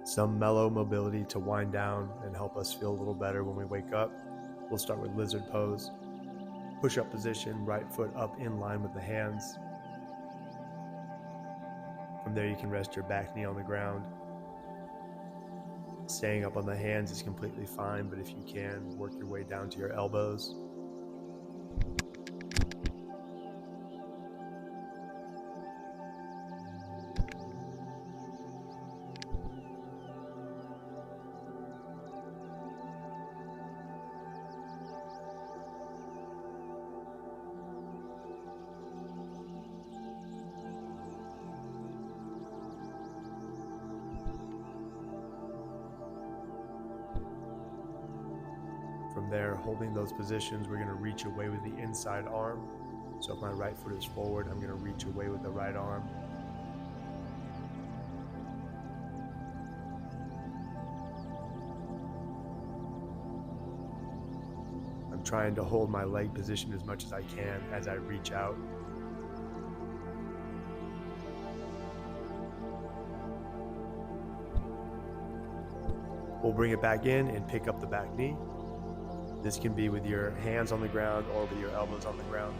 some mellow mobility to wind down and help us feel a little better when we wake up. We'll start with lizard pose. Push-up position, right foot up in line with the hands. From there, you can rest your back knee on the ground. Staying up on the hands is completely fine, but if you can, work your way down to your elbows. From there, holding those positions, we're going to reach away with the inside arm. So if my right foot is forward, I'm going to reach away with the right arm. I'm trying to hold my leg position as much as I can as I reach out. We'll bring it back in and pick up the back knee. This can be with your hands on the ground or with your elbows on the ground.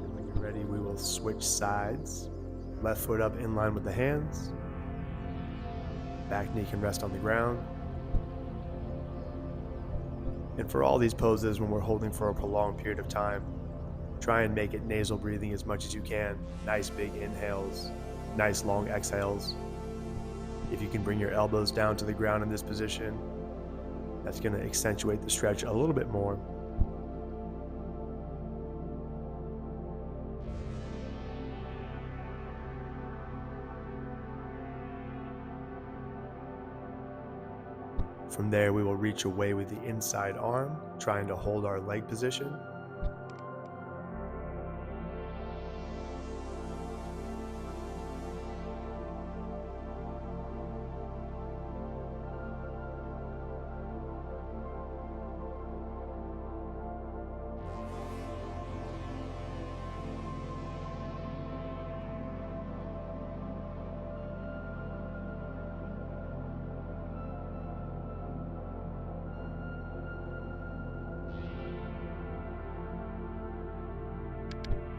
And when you're ready, we will switch sides. Left foot up in line with the hands. Back knee can rest on the ground. And for all these poses, when we're holding for a prolonged period of time, try and make it nasal breathing as much as you can. Nice big inhales, nice long exhales. If you can bring your elbows down to the ground in this position, that's going to accentuate the stretch a little bit more. From there, we will reach away with the inside arm, trying to hold our leg position.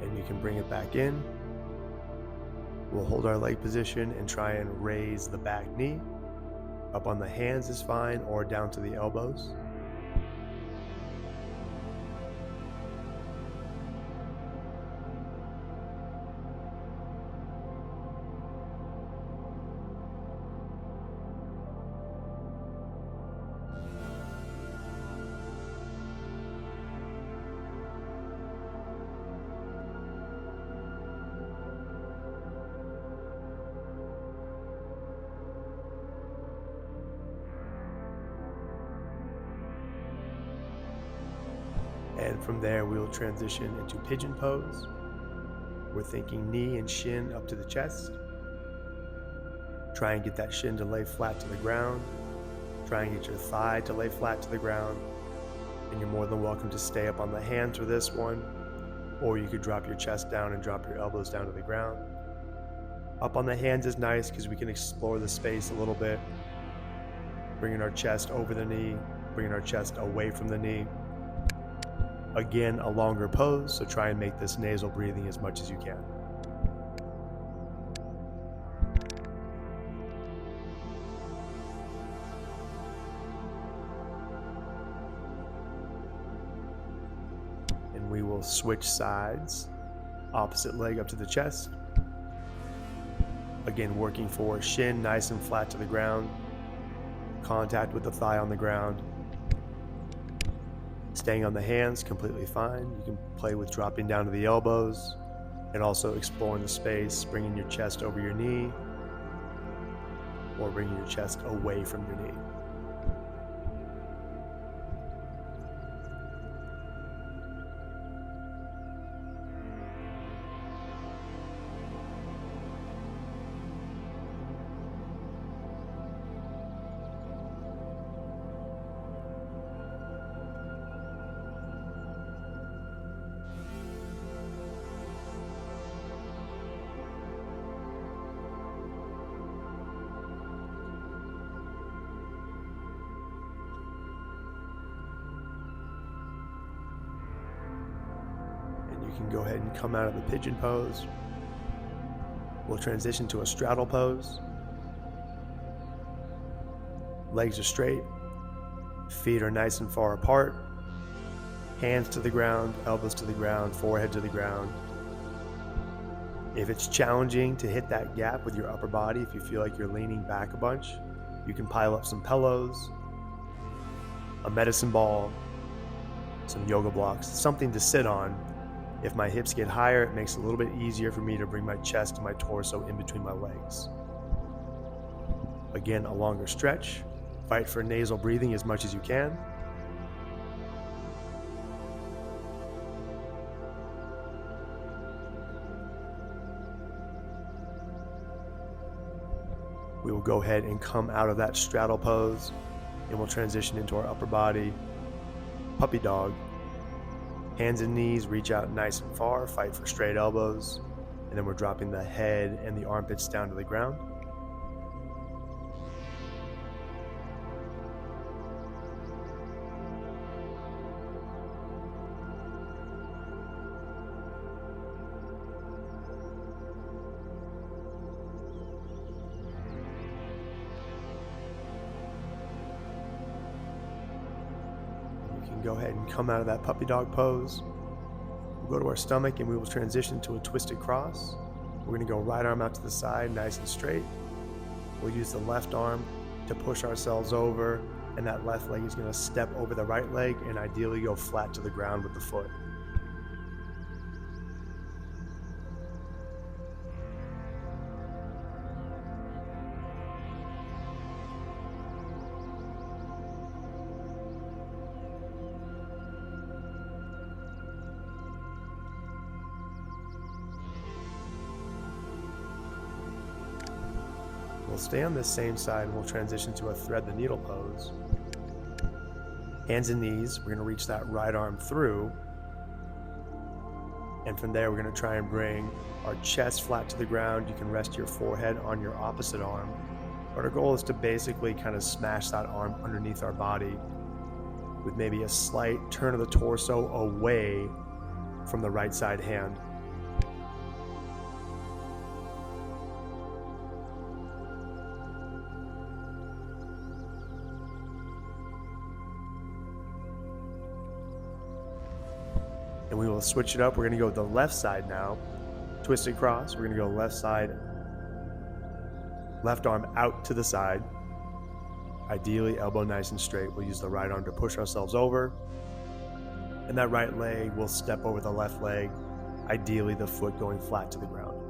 And you can bring it back in. We'll hold our leg position and try and raise the back knee. Up on the hands is fine, or down to the elbows. And from there, we will transition into pigeon pose. We're thinking knee and shin up to the chest. Try and get that shin to lay flat to the ground. Try and get your thigh to lay flat to the ground. And you're more than welcome to stay up on the hands for this one, or you could drop your chest down and drop your elbows down to the ground. Up on the hands is nice because we can explore the space a little bit, bringing our chest over the knee, bringing our chest away from the knee. Again, a longer pose, so try and make this nasal breathing as much as you can. And we will switch sides. Opposite leg up to the chest. Again, working for shin nice and flat to the ground. Contact with the thigh on the ground. Staying on the hands, completely fine. You can play with dropping down to the elbows and also exploring the space, bringing your chest over your knee or bringing your chest away from your knee. You can go ahead and come out of the pigeon pose. We'll transition to a straddle pose. Legs are straight, feet are nice and far apart, hands to the ground, elbows to the ground, forehead to the ground. If it's challenging to hit that gap with your upper body, if you feel like you're leaning back a bunch, you can pile up some pillows, a medicine ball, some yoga blocks, something to sit on. If my hips get higher, it makes it a little bit easier for me to bring my chest and my torso in between my legs. Again, a longer stretch. Fight for nasal breathing as much as you can. We will go ahead and come out of that straddle pose, and we'll transition into our upper body puppy dog. Hands and knees reach out nice and far, fight for straight elbows, and then we're dropping the head and the armpits down to the ground. Go ahead and come out of that puppy dog pose. We'll go to our stomach and we will transition to a twisted cross. We're going to go right arm out to the side, nice and straight. We'll use the left arm to push ourselves over, and that left leg is going to step over the right leg and ideally go flat to the ground with the foot. We'll stay on this same side and we'll transition to a thread the needle pose. Hands and knees, we're going to reach that right arm through. And from there, we're going to try and bring our chest flat to the ground. You can rest your forehead on your opposite arm. But our goal is to basically kind of smash that arm underneath our body with maybe a slight turn of the torso away from the right side hand. And we will switch it up. We're going to go with the left side now. Twisted cross. We're going to go left side, left arm out to the side. Ideally, elbow nice and straight. We'll use the right arm to push ourselves over. And that right leg will step over the left leg. Ideally, the foot going flat to the ground.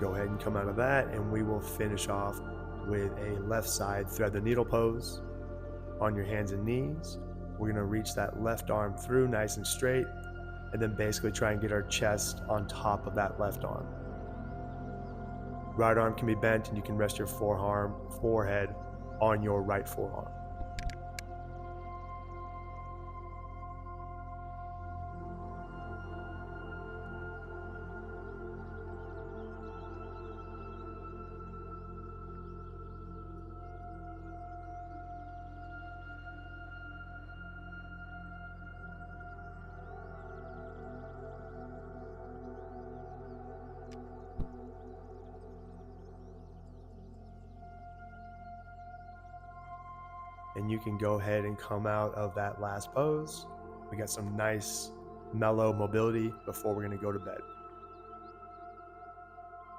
Go ahead and come out of that, and we will finish off with a left side thread the needle pose. On your hands and knees, we're going to reach that left arm through nice and straight, and then basically try and get our chest on top of that left arm. Right arm can be bent, and you can rest your forehead on your right forearm. And you can go ahead and come out of that last pose. We got some nice mellow mobility before we're going to go to bed.